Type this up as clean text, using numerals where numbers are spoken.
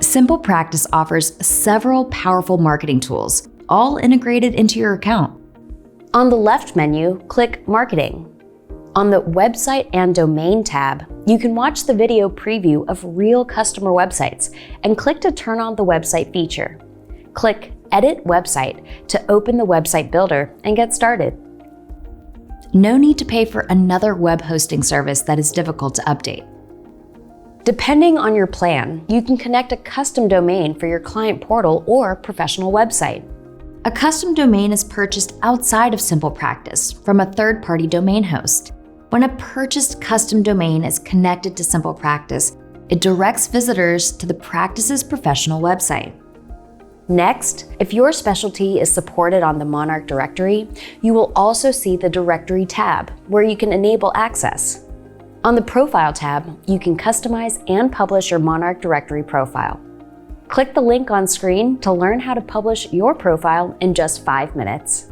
SimplePractice offers several powerful marketing tools, all integrated into your account. On the left menu, click Marketing. On the Website and Domain tab, you can watch the video preview of real customer websites and click to turn on the website feature. Click Edit Website to open the website builder and get started. No need to pay for another web hosting service that is difficult to update. Depending on your plan, you can connect a custom domain for your client portal or professional website. A custom domain is purchased outside of SimplePractice from a third-party domain host. When a purchased custom domain is connected to SimplePractice, it directs visitors to the practice's professional website. Next, if your specialty is supported on the Monarch directory, you will also see the Directory tab, where you can enable access. On the Profile tab, you can customize and publish your Monarch directory profile. Click the link on screen to learn how to publish your profile in just 5 minutes.